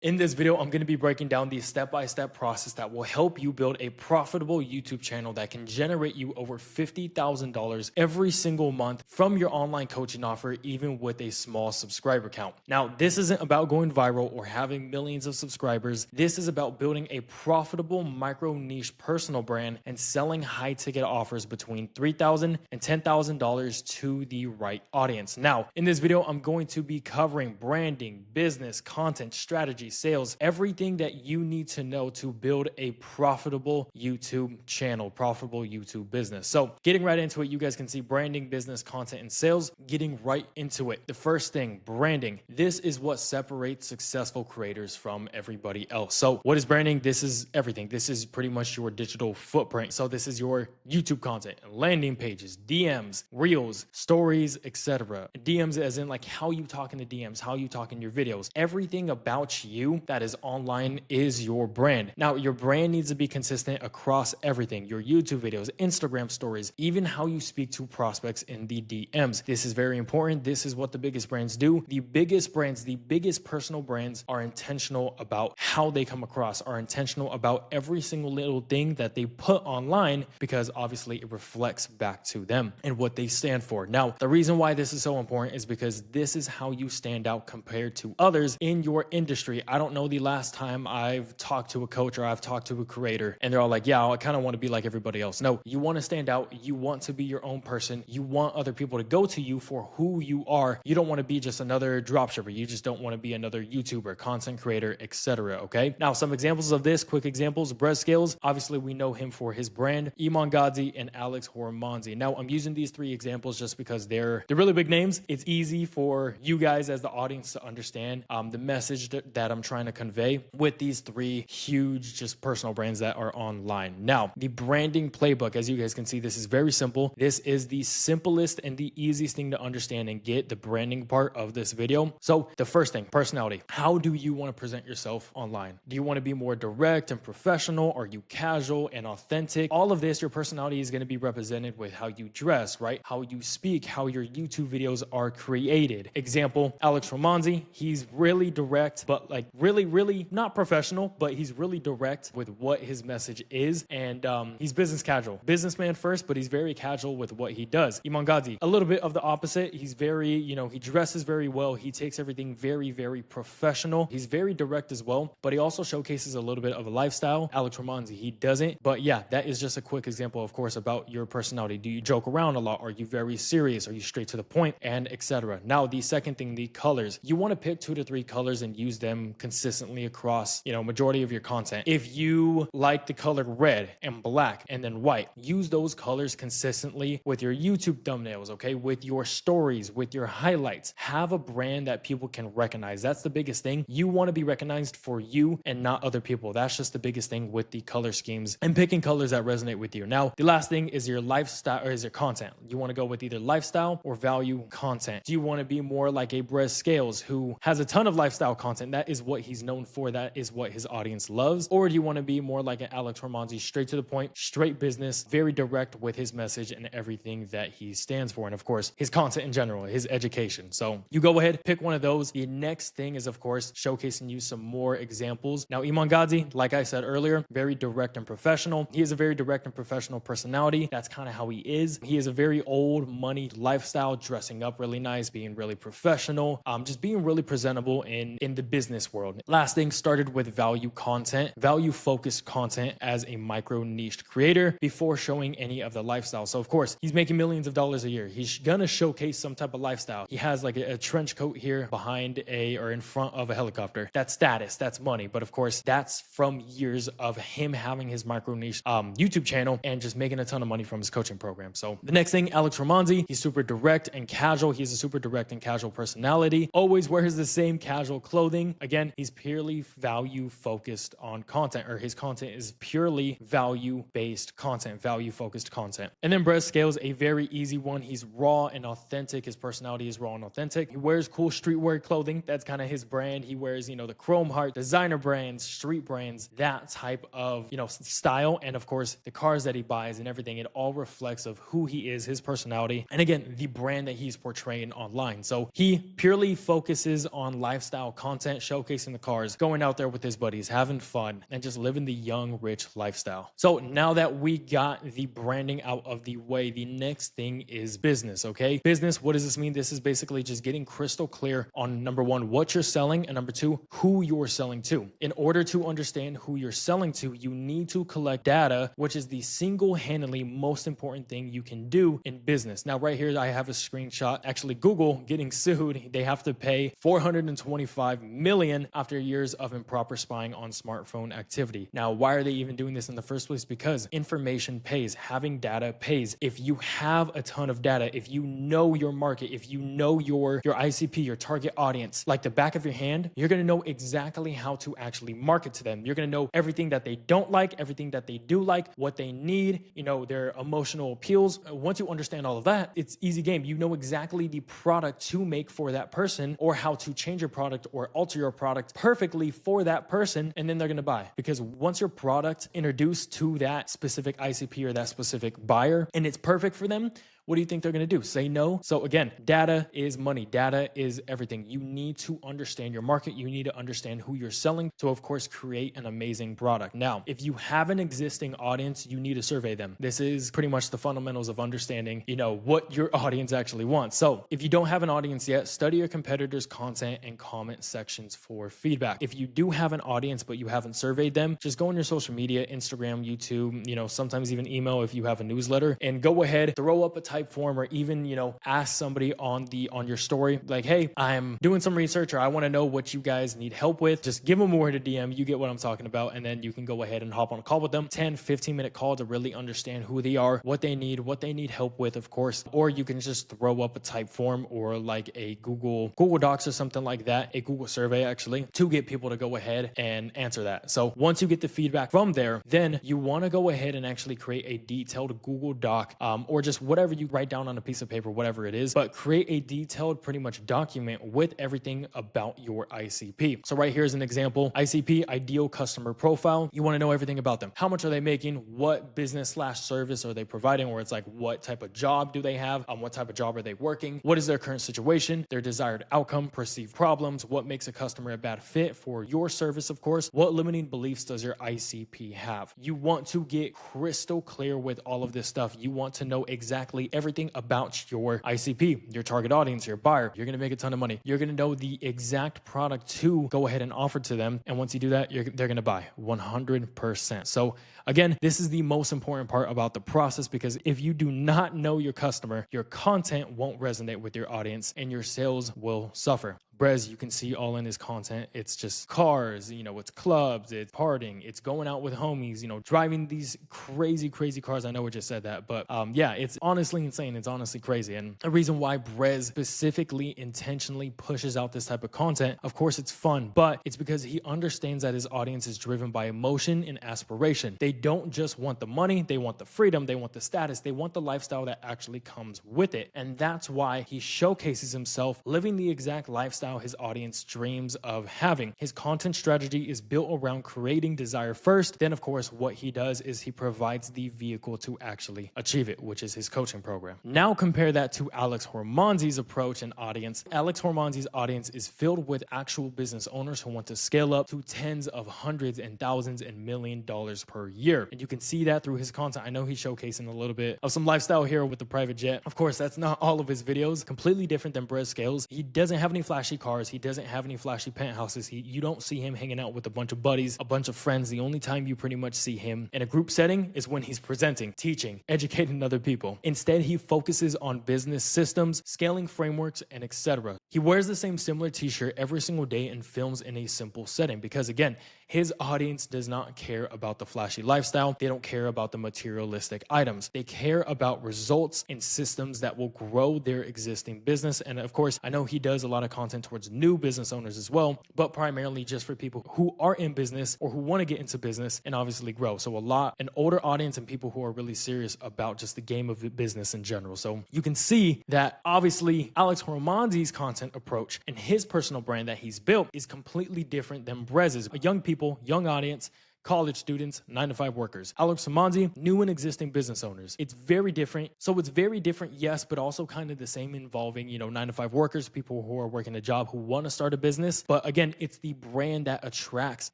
In this video, I'm going to be breaking down the step-by-step process that will help you build a profitable YouTube channel that can generate you over $50,000 every single month from your online coaching offer, even with a small subscriber count. Now, this isn't about going viral or having millions of subscribers. This is about building a profitable micro niche personal brand and selling high ticket offers between $3,000 and $10,000 to the right audience. Now, in this video, I'm going to be covering branding, business, content, strategy, sales, everything that you need to know to build a profitable YouTube channel, profitable YouTube business. So getting right into it, you guys can see branding, business, content, and sales, getting right into it. The first thing, branding. This is what separates successful creators from everybody else. So what is branding? This is everything. This is pretty much your digital footprint. So this is your YouTube content, landing pages, DMs, reels, stories, etc. DMs as in like how you talk in the DMs, how you talk in your videos. Everything about you that is online is your brand. Now, your brand needs to be consistent across everything, your YouTube videos, Instagram stories, even how you speak to prospects in the DMs. This is very important. This is what the biggest brands do. The biggest brands, the biggest personal brands are intentional about how they come across, are intentional about every single little thing that they put online, because obviously it reflects back to them and what they stand for. Now, the reason why this is so important is because this is how you stand out compared to others in your industry. I don't know the last time I've talked to a coach or I've talked to a creator and they're all like, yeah, I kind of want to be like everybody else. No, you want to stand out. You want to be your own person. You want other people to go to you for who you are. You don't want to be just another dropshipper. You just don't want to be another YouTuber, content creator, etc. Okay. Now, some examples of this, quick examples, Brez Scales. Obviously, we know him for his brand, Iman Gadzhi and Alex Hormanzi. Now, I'm using these three examples just because they're really big names. It's easy for you guys as the audience to understand the message that I'm trying to convey with these three huge just personal brands that are online. Now, the branding playbook, as you guys can see, this is very simple. This is the simplest and the easiest thing to understand and get the branding part of this video. So the first thing, personality. How do you want to present yourself online? Do you want to be more direct and professional? Are you casual and authentic? All of this, your personality is going to be represented with how you dress, right? How you speak, how your YouTube videos are created. Example, Alex Hormanzi, he's really direct, but like really not professional, but he's really direct with what his message is. And he's business casual, businessman first, but he's very casual with what he does. Iman Gadzhi, a little bit of the opposite. He's very, he dresses very well. He takes everything very professional. He's very direct as well, but he also showcases a little bit of a lifestyle. Alex Hormanzi, he doesn't. But yeah, that is just a quick example, of course, about your personality. Do you joke around a lot? Are you very serious? Are you straight to the point? And etc. Now, the second thing, the colors. You want to pick 2 to 3 colors and use them consistently across, majority of your content. If you like the color red and black and then white, use those colors consistently with your YouTube thumbnails, okay? With your stories, with your highlights. Have a brand that people can recognize. That's the biggest thing. You want to be recognized for you and not other people. That's just the biggest thing with the color schemes and picking colors that resonate with you. Now, the last thing is your lifestyle, or is your content. You want to go with either lifestyle or value content. Do you want to be more like a Brez Scales who has a ton of lifestyle content? That is what he's known for. That is what his audience loves. Or do you want to be more like an Alex Hormanzi, straight to the point, straight business, very direct with his message and everything that he stands for? And of course, his content in general, his education. So you go ahead, pick one of those. The next thing is, of course, showcasing you some more examples. Now, Iman Gadzhi, like I said earlier, very direct and professional. He is a very direct and professional personality. That's kind of how he is. He is a very old money lifestyle, dressing up really nice, being really professional, just being really presentable in the business world. Last thing, started with value content, value focused content as a micro niche creator before showing any of the lifestyle. So of course, he's making millions of dollars a year. He's gonna showcase some type of lifestyle. He has like a trench coat here behind or in front of a helicopter. That's status, that's money. But of course, that's from years of him having his micro niche YouTube channel and just making a ton of money from his coaching program. So the next thing, Alex Hormanzi, he's super direct and casual. He's a super direct and casual personality. Always wears the same casual clothing. Again, he's purely value focused on content, or his content is purely value based content, value focused content. And then Brez Scales, a very easy one. He's raw and authentic. His personality is raw and authentic. He wears cool streetwear clothing. That's kind of his brand. He wears, the Chrome Heart, designer brands, street brands, that type of, style. And of course, the cars that he buys and everything, it all reflects of who he is, his personality, and again, the brand that he's portraying online. So he purely focuses on lifestyle content, showcasing showcasing the cars, going out there with his buddies, having fun, and just living the young, rich lifestyle. So now that we got the branding out of the way, the next thing is business, okay? Business, what does this mean? This is basically just getting crystal clear on number one, what you're selling, and number two, who you're selling to. In order to understand who you're selling to, you need to collect data, which is the single-handedly most important thing you can do in business. Now, right here, I have a screenshot. Actually, Google getting sued. They have to pay $425 million after years of improper spying on smartphone activity. Now, why are they even doing this in the first place? Because information pays. Having data pays. If you have a ton of data, if you know your market, if you know your ICP, your target audience, like the back of your hand, you're going to know exactly how to actually market to them. You're going to know everything that they don't like, everything that they do like, what they need, their emotional appeals. Once you understand all of that, it's easy game. You know exactly the product to make for that person, or how to change your product or alter your product perfectly for that person, and then they're going to buy. Because once your product introduced to that specific ICP or that specific buyer and it's perfect for them, what do you think they're going to do? Say no? So again, data is money. Data is everything. You need to understand your market. You need to understand who you're selling to, of course, create an amazing product. Now, if you have an existing audience, you need to survey them. This is pretty much the fundamentals of understanding, what your audience actually wants. So if you don't have an audience yet, study your competitors' content and comment sections for feedback. If you do have an audience, but you haven't surveyed them, just go on your social media, Instagram, YouTube, sometimes even email if you have a newsletter, and go ahead, throw up a type form, or even, ask somebody on your story, like, hey, I'm doing some research, or I want to know what you guys need help with. Just give them a word to DM. You get what I'm talking about. And then you can go ahead and hop on a call with them, 10, 15-minute call to really understand who they are, what they need help with, of course. Or you can just throw up a type form, or like a Google Docs or something like that, a Google survey actually, to get people to go ahead and answer that. So once you get the feedback from there, then you want to go ahead and actually create a detailed Google Doc, or just whatever you write down on a piece of paper, whatever it is, but create a detailed pretty much document with everything about your ICP. So right here is an example. ICP, ideal customer profile. You want to know everything about them. How much are they making? What business/service are they providing? Or it's like, what type of job do they have? What type of job are they working? What is their current situation? Their desired outcome, perceived problems. What makes a customer a bad fit for your service, of course? What limiting beliefs does your ICP have? You want to get crystal clear with all of this stuff. You want to know exactly everything about your ICP, your target audience, your buyer. You're going to make a ton of money. You're going to know the exact product to go ahead and offer to them. And once you do that, they're going to buy 100%. So again, this is the most important part about the process, because if you do not know your customer, your content won't resonate with your audience and your sales will suffer. Brez, you can see all in his content. It's just cars, it's clubs, it's partying, it's going out with homies, driving these crazy cars. I know we just said that, but yeah, it's honestly insane. It's honestly crazy. And the reason why Brez specifically intentionally pushes out this type of content, of course, it's fun, but it's because he understands that his audience is driven by emotion and aspiration. They don't just want the money, they want the freedom, they want the status, they want the lifestyle that actually comes with it. And that's why he showcases himself living the exact lifestyle his audience dreams of having. His content strategy is built around creating desire first. Then, of course, what he does is he provides the vehicle to actually achieve it, which is his coaching program. Now compare that to Alex Hormozi's approach and audience. Alex Hormozi's audience is filled with actual business owners who want to scale up to tens of hundreds and thousands and $1 million per year. And you can see that through his content. I know he's showcasing a little bit of some lifestyle here with the private jet. Of course, that's not all of his videos. Completely different than Brez Scales. He doesn't have any flashy cars. He doesn't have any flashy penthouses. You don't see him hanging out with a bunch of buddies, a bunch of friends. The only time you pretty much see him in a group setting is when he's presenting, teaching, educating other people. Instead, he focuses on business systems, scaling frameworks, and etc. He wears the same similar t-shirt every single day and films in a simple setting because, again, his audience does not care about the flashy lifestyle. They don't care about the materialistic items. They care about results and systems that will grow their existing business. And of course, I know he does a lot of content towards new business owners as well, but primarily just for people who are in business or who want to get into business and obviously grow. So an older audience and people who are really serious about just the game of business in general. So you can see that obviously Alex Hormozi's content approach and his personal brand that he's built is completely different than Brez's. Young people, young audience, college students, 9-to-5 workers. Alex Ramonzi, new and existing business owners. It's very different. So it's very different, yes, but also kind of the same involving, 9-to-5 workers, people who are working a job who want to start a business. But again, it's the brand that attracts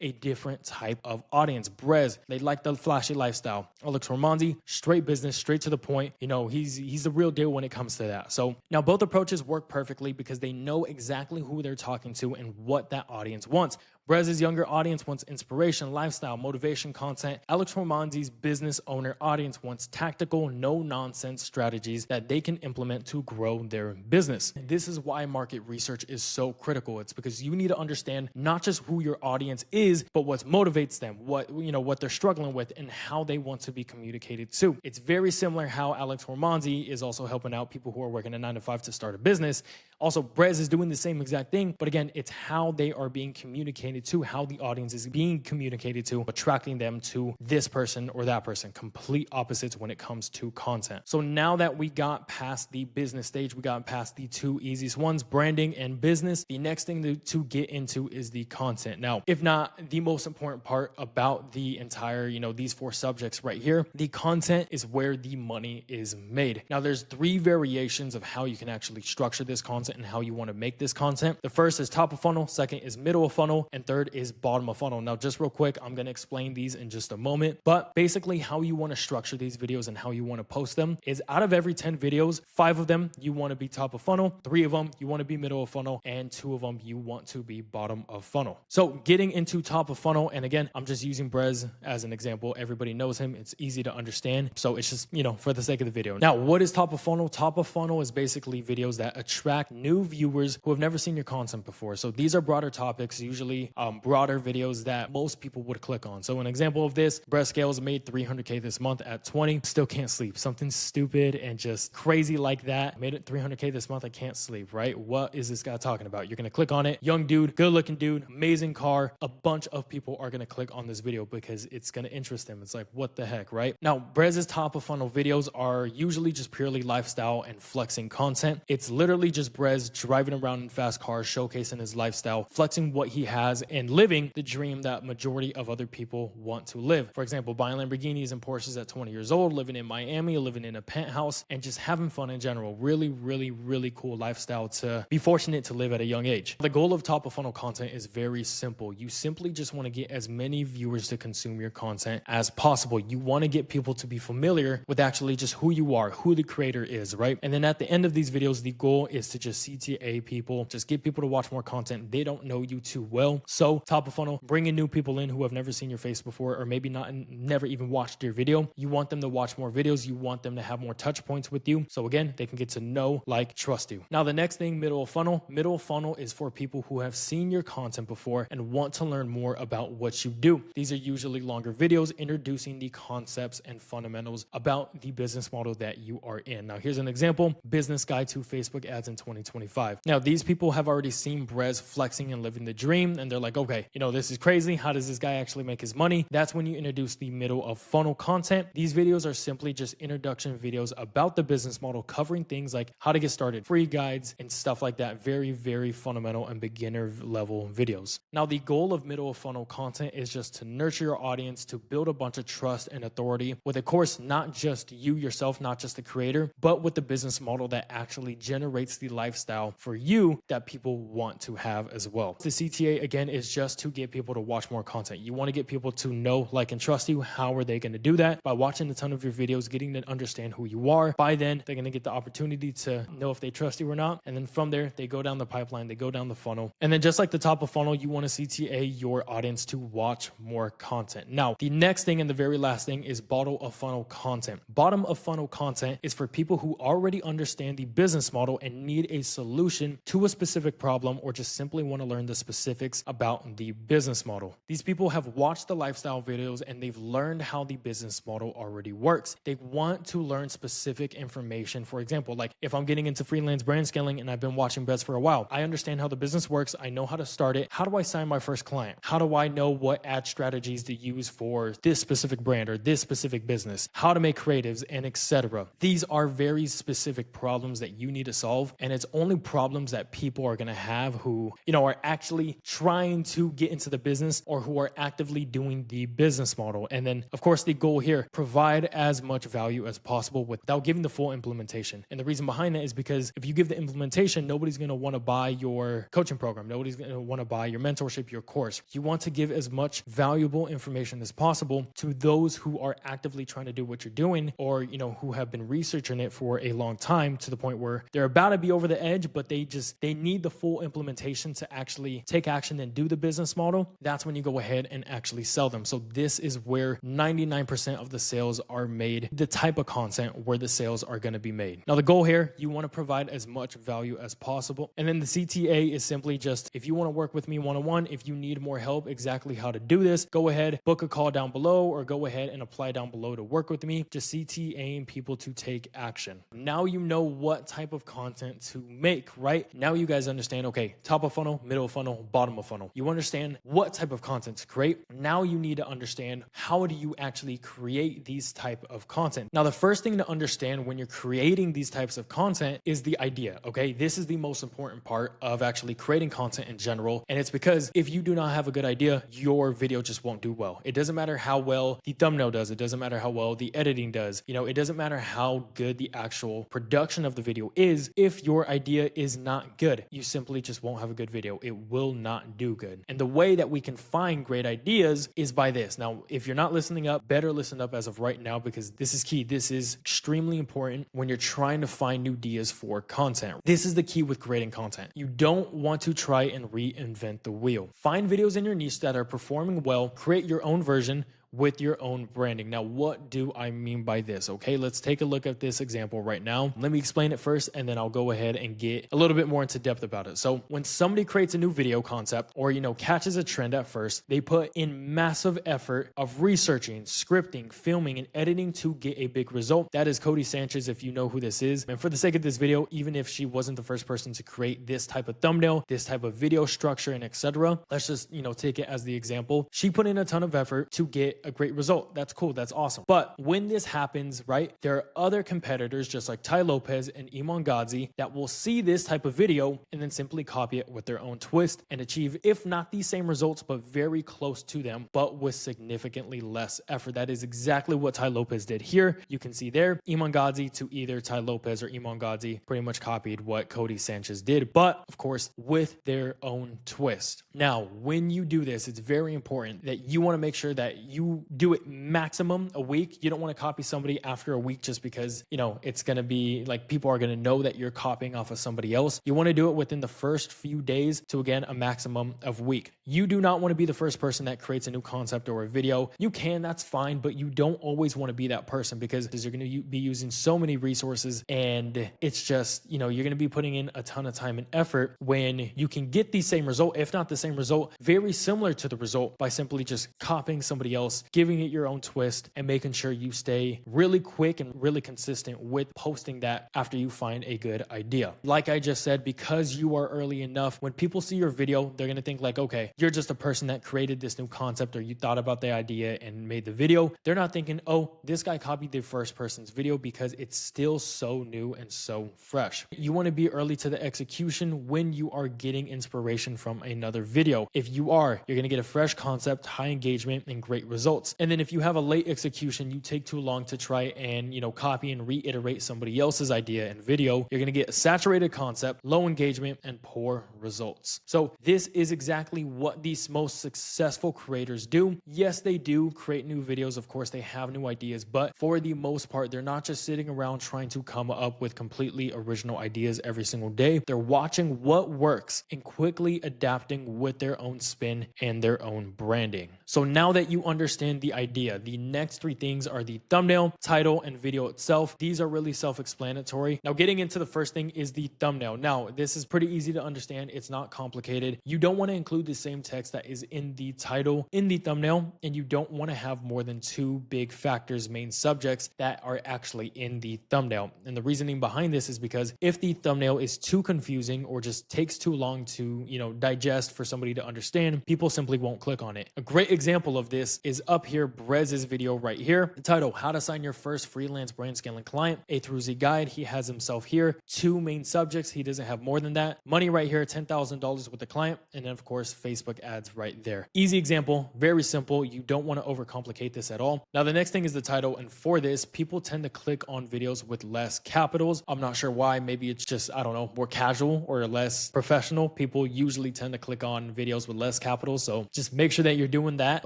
a different type of audience. Brez, they like the flashy lifestyle. Alex Ramonzi, straight business, straight to the point. He's the real deal when it comes to that. So now both approaches work perfectly because they know exactly who they're talking to and what that audience wants. Brez's younger audience wants inspiration, lifestyle, motivation content. Alex Ramonzi's business owner audience wants tactical, no-nonsense strategies that they can implement to grow their business. This is why market research is so critical. It's because you need to understand not just who your audience is, but what motivates them, what they're struggling with, and how they want to be communicated to. It's very similar how Alex Ramonzi is also helping out people who are working a 9-to-5 to start a business. Also, Brez is doing the same exact thing, but again, it's how they are being communicated to, how the audience is being communicated to, attracting them to this person or that person. Complete opposites when it comes to content. So now that we got past the business stage, we got past the two easiest ones, branding and business, the next thing to get into is the content. Now, if not the most important part about the entire, these 4 subjects right here, the content is where the money is made. Now, there's 3 variations of how you can actually structure this content and how you want to make this content. The first is top of funnel, second is middle of funnel, and third is bottom of funnel. Now, just real quick, I'm going to explain these in just a moment, but basically how you want to structure these videos and how you want to post them is out of every 10 videos, 5 of them you want to be top of funnel, 3 of them you want to be middle of funnel, and 2 of them you want to be bottom of funnel. So getting into top of funnel, and again, I'm just using Brez as an example. Everybody knows him. It's easy to understand. So it's just, for the sake of the video. Now, what is top of funnel? Top of funnel is basically videos that attract new viewers who have never seen your content before. So these are broader topics, usually broader videos that most people would click on. So an example of this, Brez Scales made 300K this month at 20, still can't sleep. Something stupid and just crazy like that. Made it 300K this month, I can't sleep, right? What is this guy talking about? You're going to click on it. Young dude, good looking dude, amazing car. A bunch of people are going to click on this video because it's going to interest them. It's like, what the heck, right? Now, Brez's top of funnel videos are usually just purely lifestyle and flexing content. It's literally just Brez driving around in fast cars, showcasing his lifestyle, flexing what he has, and living the dream that majority of other people want to live. For example, buying Lamborghinis and Porsches at 20 years old, living in Miami, living in a penthouse, and just having fun in general. Really, really, really cool lifestyle to be fortunate to live at a young age. The goal of top of funnel content is very simple. You simply just want to get as many viewers to consume your content as possible. You want to get people to be familiar with actually just who you are, who the creator is, right? And then at the end of these videos, the goal is to just CTA people, just get people to watch more content. They don't know you too well. So top of funnel, bringing new people in who have never seen your face before, or maybe never even watched your video. You want them to watch more videos. You want them to have more touch points with you. So again, they can get to know, like, trust you. Now, the next thing, middle of funnel. Middle of funnel is for people who have seen your content before and want to learn more about what you do. These are usually longer videos introducing the concepts and fundamentals about the business model that you are in. Now, here's an example, Business Guide to Facebook Ads in 2025. Now, these people have already seen Brez flexing and living the dream, and they're like, okay, this is crazy. How does this guy actually make his money? That's when you introduce the middle of funnel content. These videos are simply just introduction videos about the business model, covering things like how to get started, free guides, and stuff like that. Very, very fundamental and beginner level videos. Now, the goal of middle of funnel content is just to nurture your audience, to build a bunch of trust and authority with, of course, not just you yourself, not just the creator, but with the business model that actually generates the lifestyle for you that people want to have as well. The CTA, again, is just to get people to watch more content. You want to get people to know, like, and trust you. How are they going to do that? By watching a ton of your videos, getting to understand who you are. By then, they're going to get the opportunity to know if they trust you or not. And then from there, they go down the pipeline, they go down the funnel. And then just like the top of funnel, you want to CTA your audience to watch more content. Now, the next thing and the very last thing is bottom of funnel content. Bottom of funnel content is for people who already understand the business model and need a solution to a specific problem, or just simply want to learn the specifics about the business model. These people have watched the lifestyle videos and they've learned how the business model already works. They want to learn specific information. For example, like if I'm getting into freelance brand scaling and I've been watching Brez for a while, I understand how the business works. I know how to start it. How do I sign my first client? How do I know what ad strategies to use for this specific brand or this specific business? How to make creatives and etc. These are very specific problems that you need to solve, and it's only problems that people are going to have who, are actually trying trying to get into the business or who are actively doing the business model. And then, of course, the goal here, provide as much value as possible without giving the full implementation. And the reason behind that is because if you give the implementation, nobody's going to want to buy your coaching program. Nobody's going to want to buy your mentorship, your course. You want to give as much valuable information as possible to those who are actively trying to do what you're doing, or, who have been researching it for a long time to the point where they're about to be over the edge, but they need the full implementation to actually take action and do the business model. That's when you go ahead and actually sell them. So this is where 99% of the sales are made, the type of content where the sales are going to be made. Now, the goal here, you want to provide as much value as possible. And then the CTA is simply just, if you want to work with me one-on-one, if you need more help exactly how to do this, go ahead, book a call down below, or go ahead and apply down below to work with me. Just CTAing people to take action. Now you know what type of content to make, right? Now you guys understand, okay, top of funnel, middle of funnel, bottom of funnel. You understand what type of content to create. Now you need to understand, how do you actually create these type of content? Now, the first thing to understand when you're creating these types of content is the idea, okay? This is the most important part of actually creating content in general. And it's because if you do not have a good idea, your video just won't do well. It doesn't matter how well the thumbnail does. It doesn't matter how well the editing does. It doesn't matter how good the actual production of the video is. If your idea is not good, you simply just won't have a good video. It will not do good. And the way that we can find great ideas is by this. Now, if you're not listening up, better listen up as of right now, because this is key. This is extremely important when you're trying to find new ideas for content. This is the key with creating content. You don't want to try and reinvent the wheel. Find videos in your niche that are performing well, create your own version with your own branding. Now, what do I mean by this? Okay, let's take a look at this example right now. Let me explain it first, and then I'll go ahead and get a little bit more into depth about it. So when somebody creates a new video concept, or, catches a trend at first, they put in massive effort of researching, scripting, filming, and editing to get a big result. That is Cody Sanchez, if you know who this is. And for the sake of this video, even if she wasn't the first person to create this type of thumbnail, this type of video structure, and etc., let's just, take it as the example. She put in a ton of effort to get a great result. That's cool. That's awesome. But when this happens, right, there are other competitors just like Tai Lopez and Iman Gadzhi that will see this type of video and then simply copy it with their own twist and achieve, if not the same results, but very close to them, but with significantly less effort. That is exactly what Tai Lopez did here. You can see there, Iman Gadzhi to either Tai Lopez or Iman Gadzhi pretty much copied what Cody Sanchez did, but of course, with their own twist. Now, when you do this, it's very important that you want to make sure that you do it maximum a week. You don't want to copy somebody after a week just because, it's going to be like people are going to know that you're copying off of somebody else. You want to do it within the first few days to, again, a maximum of week. You do not want to be the first person that creates a new concept or a video. You can, that's fine, but you don't always want to be that person, because you're going to be using so many resources, and it's just, you're going to be putting in a ton of time and effort when you can get the same result, if not the same result, very similar to the result, by simply just copying somebody else, giving it your own twist, and making sure you stay really quick and really consistent with posting that after you find a good idea. Like I just said, because you are early enough, when people see your video, they're going to think like, okay, you're just a person that created this new concept, or you thought about the idea and made the video. They're not thinking, oh, this guy copied the first person's video, because it's still so new and so fresh. You want to be early to the execution when you are getting inspiration from another video. If you are, you're going to get a fresh concept, high engagement, and great results. And then if you have a late execution, you take too long to try and, copy and reiterate somebody else's idea and video, you're going to get a saturated concept, low engagement, and poor results. So this is exactly what these most successful creators do. Yes, they do create new videos. Of course, they have new ideas, but for the most part, they're not just sitting around trying to come up with completely original ideas every single day. They're watching what works and quickly adapting with their own spin and their own branding. So now that you understand the idea, the next three things are the thumbnail, title, and video itself. These are really self-explanatory. Now, getting into the first thing is the thumbnail. Now, this is pretty easy to understand. It's not complicated. You don't want to include the same text that is in the title in the thumbnail, and you don't want to have more than two big factors, main subjects, that are actually in the thumbnail. And the reasoning behind this is because if the thumbnail is too confusing or just takes too long to, digest for somebody to understand, people simply won't click on it. A great example of this is up here, Brez's video right here. The title, How to Sign Your First Freelance Brand Scaling Client, A through Z Guide. He has himself here, 2 main subjects. He doesn't have more than that. Money right here, $10,000 with the client. And then of course, Facebook ads right there. Easy example, very simple. You don't want to overcomplicate this at all. Now, the next thing is the title. And for this, people tend to click on videos with less capitals. I'm not sure why. Maybe it's just, I don't know, more casual or less professional. People usually tend to click on videos with less capitals. So just make sure that you're doing that.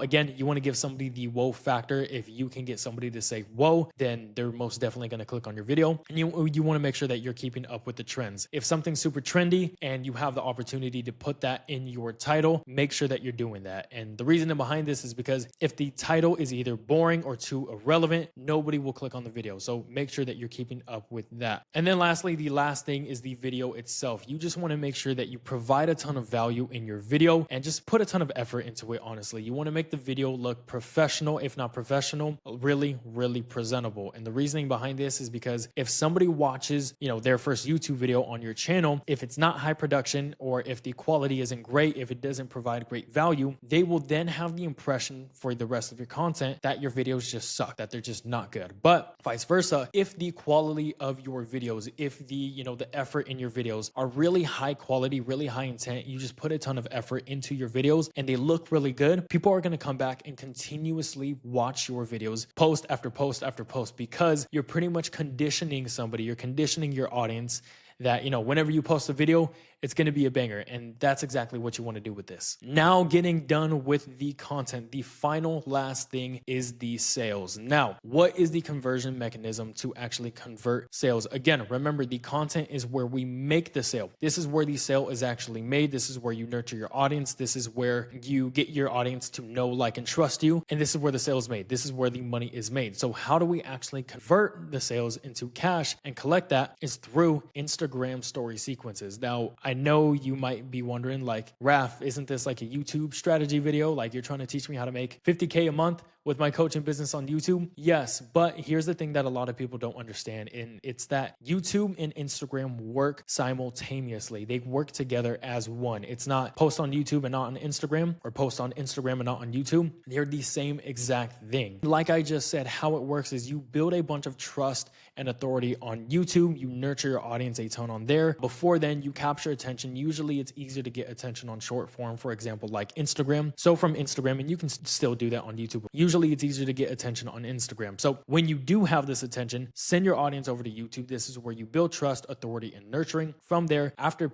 Again, you want to give somebody the whoa factor. If you can get somebody to say whoa, then they're most definitely going to click on your video. And you want to make sure that you're keeping up with the trends. If something's super trendy and you have the opportunity to put that in your title, make sure that you're doing that. And the reason behind this is because if the title is either boring or too irrelevant, nobody will click on the video. So make sure that you're keeping up with that. And then lastly, the last thing is the video itself. You just want to make sure that you provide a ton of value in your video and just put a ton of effort into it. Honestly, you want to make the video look professional, if not professional, really, really presentable. And the reasoning behind this is because if somebody watches, their first YouTube video on your channel, if it's not high production or if the quality isn't great, if it doesn't provide great value, they will then have the impression for the rest of your content that your videos just suck, that they're just not good. But vice versa, if the quality of your videos, if the effort in your videos are really high quality, really high intent, you just put a ton of effort into your videos and they look really good, people are going to come back and continuously watch your videos post after post after post, because you're pretty much conditioning somebody, you're conditioning your audience that, whenever you post a video, it's going to be a banger. And that's exactly what you want to do with this. Now, getting done with the content, the final last thing is the sales. Now, what is the conversion mechanism to actually convert sales? Again, remember, the content is where we make the sale. This is where the sale is actually made. This is where you nurture your audience. This is where you get your audience to know, like, and trust you. And this is where the sale is made. This is where the money is made. So how do we actually convert the sales into cash and collect that? Is through Instagram story sequences. Now, I know you might be wondering, like, Raf, isn't this like a YouTube strategy video? Like, you're trying to teach me how to make 50K a month with my coaching business on YouTube? Yes, but here's the thing that a lot of people don't understand, and it's that YouTube and Instagram work simultaneously. They work together as one. It's not post on YouTube and not on Instagram, or post on Instagram and not on YouTube. They're the same exact thing. Like I just said, how it works is you build a bunch of trust and authority on YouTube. You nurture your audience a ton on there. Before then, you capture attention. Usually it's easier to get attention on short form, for example, like Instagram. So from Instagram, and you can still do that on YouTube. Usually it's easier to get attention on Instagram. So when you do have this attention, send your audience over to YouTube. This is where you build trust, authority, and nurturing. From there, after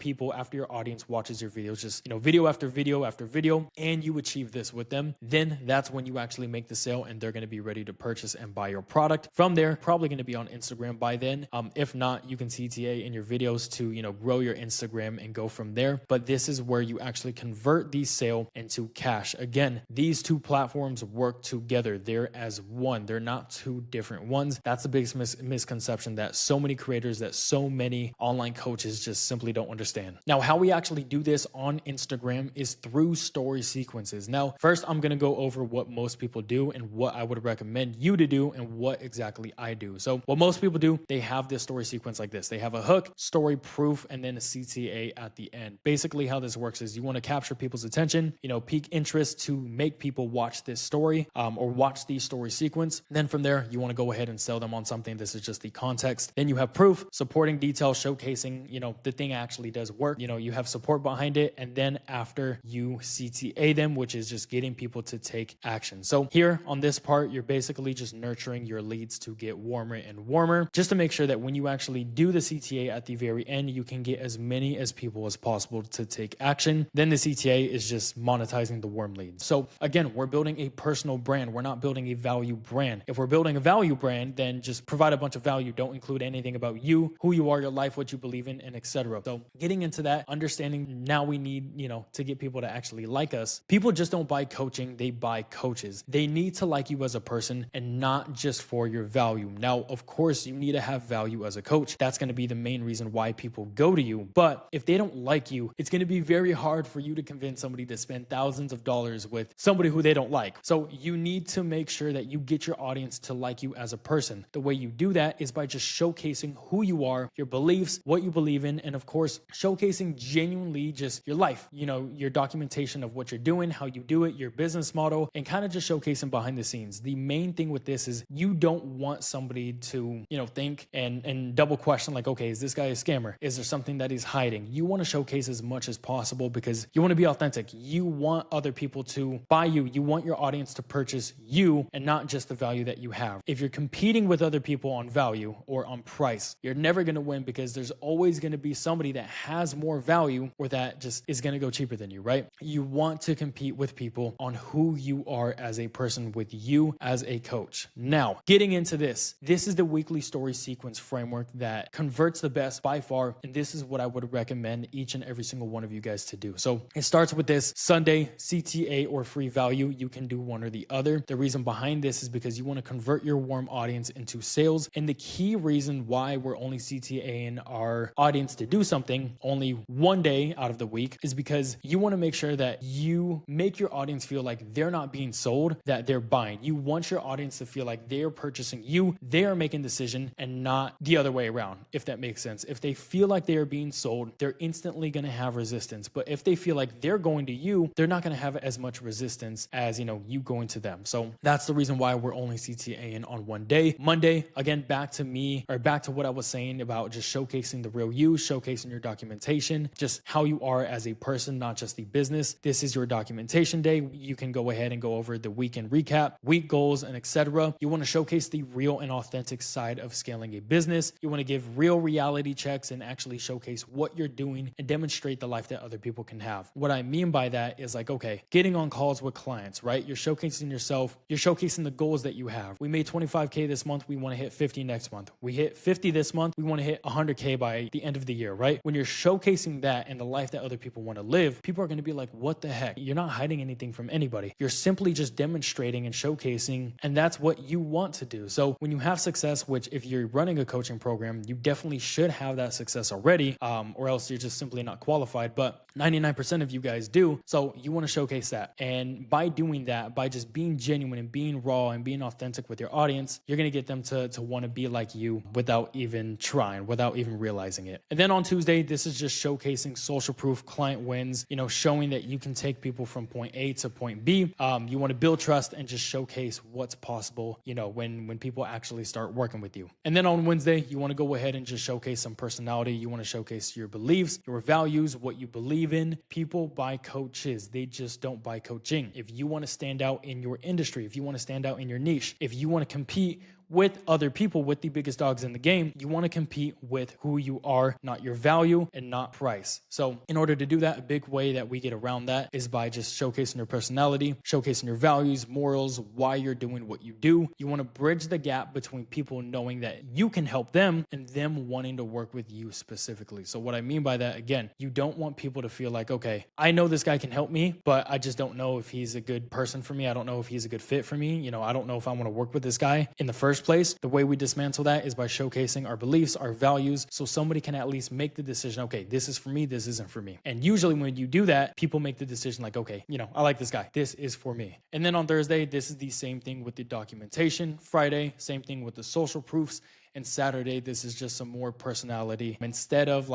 your audience watches your videos, just, video after video after video, and you achieve this with them, then that's when you actually make the sale and they're going to be ready to purchase and buy your product. From there, probably going to be on Instagram by then. If not, you can CTA in your videos to, grow your Instagram and go from there. But this is where you actually convert the sale into cash. Again, these two platforms work together. They're as one. They're not two different ones. That's the biggest misconception that so many creators, that so many online coaches just simply don't understand. Now, how we actually do this on Instagram is through story sequences. Now, first, I'm going to go over what most people do and what I would recommend you to do and what exactly I do. So what most people do, they have this story sequence like this. They have a hook, story, proof, and then a CTA at the end. Basically, how this works is you want to capture people's attention, pique interest to make people watch this story or watch the story sequence. Then from there, you want to go ahead and sell them on something. This is just the context. Then you have proof, supporting details, showcasing, the thing actually does work. You have support behind it. And then after you CTA them, which is just getting people to take action. So here on this part, you're basically just nurturing your leads to get warmer and warmer, just to make sure that when you actually do the CTA at the very end, you can get as many as people as possible to take action. Then the CTA is just monetizing the warm leads. So again, we're building a personal brand. We're not building a value brand. If we're building a value brand, then just provide a bunch of value. Don't include anything about you, who you are, your life, what you believe in, and etc. So getting into that, understanding now we need, to get people to actually like us. People just don't buy coaching. They buy coaches. They need to like you as a person and not just for your value. Now, of course, you need to have value as a coach. That's going to be the main reason reason why people go to you. But if they don't like you, it's going to be very hard for you to convince somebody to spend thousands of dollars with somebody who they don't like. So you need to make sure that you get your audience to like you as a person. The way you do that is by just showcasing who you are, your beliefs, what you believe in, and of course, showcasing genuinely just your life, your documentation of what you're doing, how you do it, your business model, and kind of just showcasing behind the scenes. The main thing with this is you don't want somebody to, think and double question like, okay, is this guy a scammer? Is there something that he's hiding? You want to showcase as much as possible because you want to be authentic. You want other people to buy you. You want your audience to purchase you and not just the value that you have. If you're competing with other people on value or on price, you're never going to win because there's always going to be somebody that has more value or that just is going to go cheaper than you, right? You want to compete with people on who you are as a person, with you as a coach. Now, getting into this is the weekly story sequence framework that converts the best by far, and this is what I would recommend each and every single one of you guys to do. So it starts with this Sunday CTA or free value. You can do one or the other. The reason behind this is because you want to convert your warm audience into sales, and the key reason why we're only CTAing our audience to do something only one day out of the week is because you want to make sure that you make your audience feel like they're not being sold, that they're buying. You want your audience to feel like they're purchasing you, they are making the decision, and not the other way around, if that makes sense. If they feel like they are being sold, they're instantly going to have resistance. But if they feel like they're going to you, they're not going to have as much resistance as, you going to them. So that's the reason why we're only CTAing on one day. Monday, again, back to what I was saying about just showcasing the real you, showcasing your documentation, just how you are as a person, not just the business. This is your documentation day. You can go ahead and go over the weekend recap, week goals, and etc. You want to showcase the real and authentic side of scaling a business. You want to give real reality checks and actually showcase what you're doing and demonstrate the life that other people can have. What I mean by that is like, okay, getting on calls with clients, right? You're showcasing yourself. You're showcasing the goals that you have. We made 25K this month. We want to hit 50 next month. We hit 50 this month. We want to hit 100K by the end of the year, right? When you're showcasing that and the life that other people want to live, people are going to be like, what the heck? You're not hiding anything from anybody. You're simply just demonstrating and showcasing, and that's what you want to do. So when you have success, which if you're running a coaching program, you definitely should have that success already, or else you're just simply not qualified. But 99% of you guys do. So you want to showcase that. And by doing that, by just being genuine and being raw and being authentic with your audience, you're going to get them to want to be like you without even trying, without even realizing it. And then on Tuesday, this is just showcasing social proof client wins, showing that you can take people from point A to point B. You want to build trust and just showcase what's possible, when people actually start working with you. And then on Wednesday, you want to go ahead and just showcase some personality. You want to showcase your beliefs, your values, what you believe in. People buy coaches. They just don't buy coaching. If you want to stand out in your industry, if you want to stand out in your niche, if you want to compete with other people, with the biggest dogs in the game, you want to compete with who you are, not your value and not price. So in order to do that, a big way that we get around that is by just showcasing your personality, showcasing your values, morals, why you're doing what you do. You want to bridge the gap between people knowing that you can help them and them wanting to work with you specifically. So what I mean by that, again, you don't want people to feel like, okay, I know this guy can help me, but I just don't know if he's a good person for me. I don't know if he's a good fit for me. I don't know if I want to work with this guy in the first place. The way we dismantle that is by showcasing our beliefs, our values, so somebody can at least make the decision, okay, this is for me, this isn't for me. And usually when you do that, people make the decision like, okay, I like this guy, this is for me. And then on Thursday, this is the same thing with the documentation. Friday, same thing with the social proofs. And Saturday, this is just some more personality. Instead of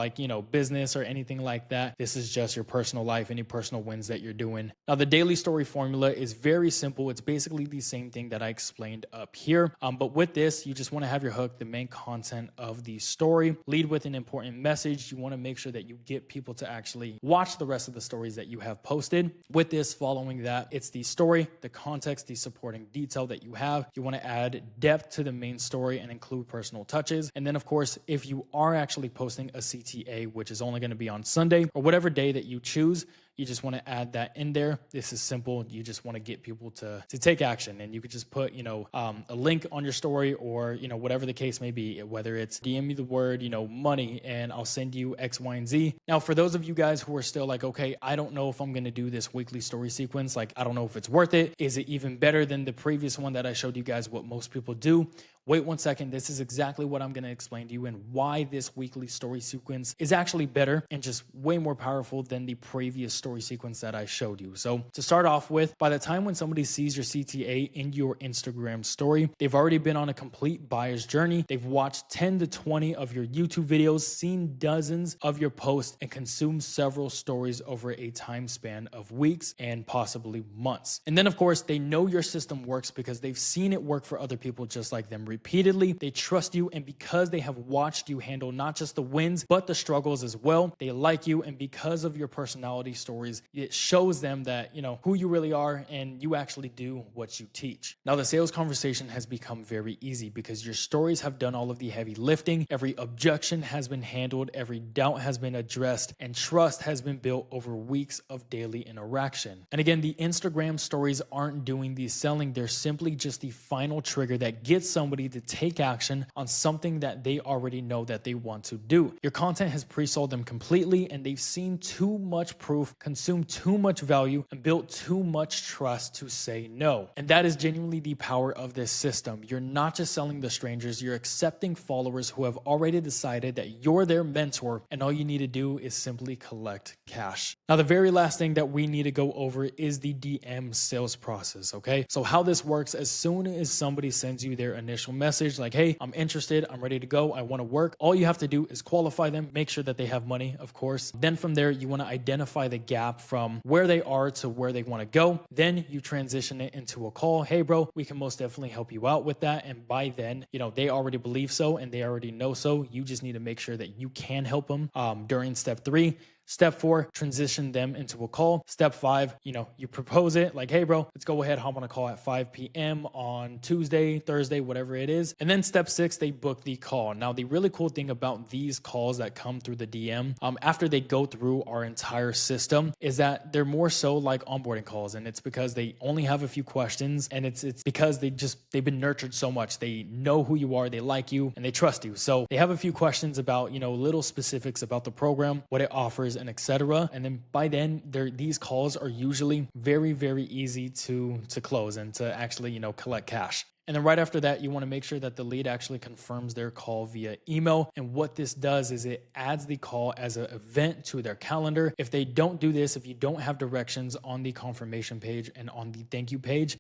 business or anything like that, this is just your personal life, any personal wins that you're doing. Now, the daily story formula is very simple. It's basically the same thing that I explained up here. But with this, you just want to have your hook, the main content of the story. Lead with an important message. You want to make sure that you get people to actually watch the rest of the stories that you have posted. With this, following that, it's the story, the context, the supporting detail that you have. You want to add depth to the main story and include personal touches. And then of course, if you are actually posting a CTA, which is only going to be on Sunday or whatever day that you choose, you just want to add that in there. This is simple. You just want to get people to take action. And you could just put, a link on your story or, whatever the case may be, whether it's DM me the word, money, and I'll send you X, Y, and Z. Now, for those of you guys who are still like, okay, I don't know if I'm going to do this weekly story sequence. Like, I don't know if it's worth it. Is it even better than the previous one that I showed you guys what most people do? wait one second, this is exactly what I'm going to explain to you and why this weekly story sequence is actually better and just way more powerful than the previous story sequence that I showed you. So to start off with, by the time when somebody sees your CTA in your Instagram story, they've already been on a complete buyer's journey. They've watched 10 to 20 of your YouTube videos, seen dozens of your posts, and consumed several stories over a time span of weeks and possibly months. And then of course, they know your system works because they've seen it work for other people just like them repeatedly. They trust you, and because they have watched you handle not just the wins, but the struggles as well, they like you. And because of your personality stories, it shows them that, you know, who you really are and you actually do what you teach. Now, the sales conversation has become very easy because your stories have done all of the heavy lifting. Every objection has been handled, every doubt has been addressed, and trust has been built over weeks of daily interaction. And again, the Instagram stories aren't doing the selling. They're simply just the final trigger that gets somebody to take action on something that they already know that they want to do. Your content has pre-sold them completely, and they've seen too much proof, consumed too much value, and built too much trust to say no. And that is genuinely the power of this system. You're not just selling to strangers, you're accepting followers who have already decided that you're their mentor, and all you need to do is simply collect cash. Now, the very last thing that we need to go over is the DM sales process, okay? So how this works, as soon as somebody sends you their initial message like, hey, I'm interested, I'm ready to go, I want to work, all you have to do is qualify them, make sure that they have money, of course. Then from there, you want to identify the gap from where they are to where they want to go. Then you transition it into a call. Hey, bro, we can most definitely help you out with that. And by then, you know, they already believe so and they already know so. You just need to make sure that you can help them during step 3. Step 4, transition them into a call. Step 5, you propose it like, hey, bro, let's go ahead, hop on a call at 5 p.m. on Tuesday, Thursday, whatever it is. And then step 6, they book the call. Now, the really cool thing about these calls that come through the DM, after they go through our entire system, is that they're more so like onboarding calls. And it's because they only have a few questions, and it's because they've been nurtured so much. They know who you are, they like you, and they trust you. So they have a few questions about, little specifics about the program, what it offers, and etc. And then by then, these calls are usually very, very easy to close and to actually, collect cash. And then right after that, you want to make sure that the lead actually confirms their call via email. And what this does is it adds the call as an event to their calendar. If they don't do this, if you don't have directions on the confirmation page and on the thank you page,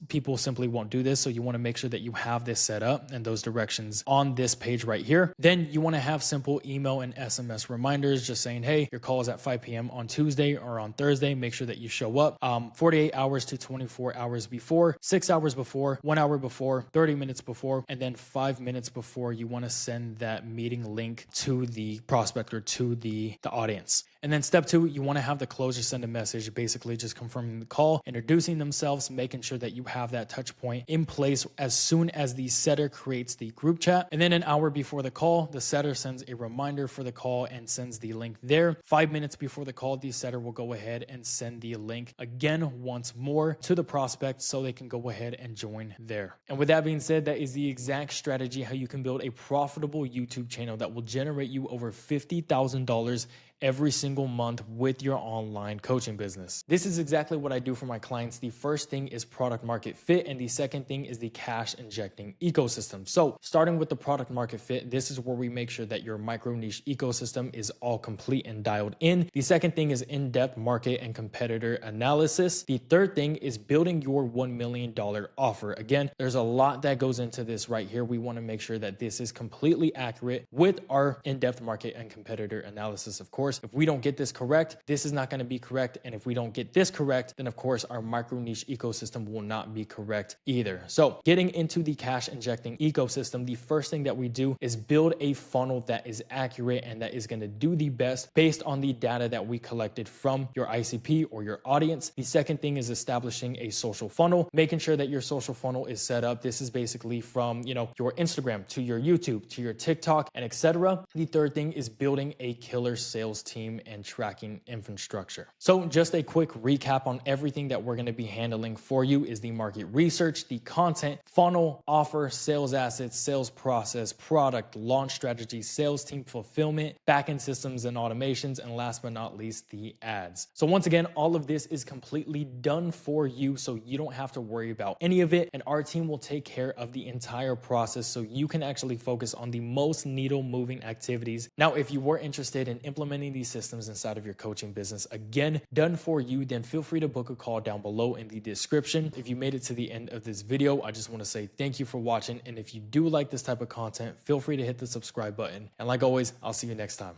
people simply won't do this. So you want to make sure that you have this set up and those directions on this page right here. Then you want to have simple email and SMS reminders just saying, hey, your call is at 5 p.m. on Tuesday or on Thursday. Make sure that you show up 48 hours to 24 hours before, 6 hours before, 1 hour before, 30 minutes before, and then 5 minutes before. You want to send that meeting link to the prospect or to the audience. And then step 2, you want to have the closer send a message, basically just confirming the call, introducing themselves, making sure that you have that touch point in place as soon as the setter creates the group chat. And then an hour before the call, the setter sends a reminder for the call and sends the link there. 5 minutes before the call, the setter will go ahead and send the link again once more to the prospect so they can go ahead and join there. And with that being said, that is the exact strategy how you can build a profitable YouTube channel that will generate you over $50,000 every single month with your online coaching business. This is exactly what I do for my clients. The first thing is product market fit, and the second thing is the cash injecting ecosystem. So starting with the product market fit, this is where we make sure that your micro niche ecosystem is all complete and dialed in. The second thing is in-depth market and competitor analysis. The third thing is building your $1 million offer. Again, there's a lot that goes into this right here. We want to make sure that this is completely accurate with our in-depth market and competitor analysis, of course. If we don't get this correct, this is not going to be correct. And if we don't get this correct, then of course our micro niche ecosystem will not be correct either. So getting into the cash injecting ecosystem, the first thing that we do is build a funnel that is accurate and that is going to do the best based on the data that we collected from your ICP or your audience. The second thing is establishing a social funnel, making sure that your social funnel is set up. This is basically from, your Instagram to your YouTube, to your TikTok, and etc. The third thing is building a killer sales sales team and tracking infrastructure. So just a quick recap on everything that we're going to be handling for you is the market research, the content, funnel, offer, sales assets, sales process, product, launch strategy, sales team fulfillment, backend systems and automations, and last but not least, the ads. So once again, all of this is completely done for you, so you don't have to worry about any of it, and our team will take care of the entire process so you can actually focus on the most needle moving activities. Now, if you were interested in implementing these systems inside of your coaching business, again, done for you, then feel free to book a call down below in the description. If you made it to the end of this video, I just want to say thank you for watching, and if you do like this type of content, feel free to hit the subscribe button, and like always, I'll see you next time.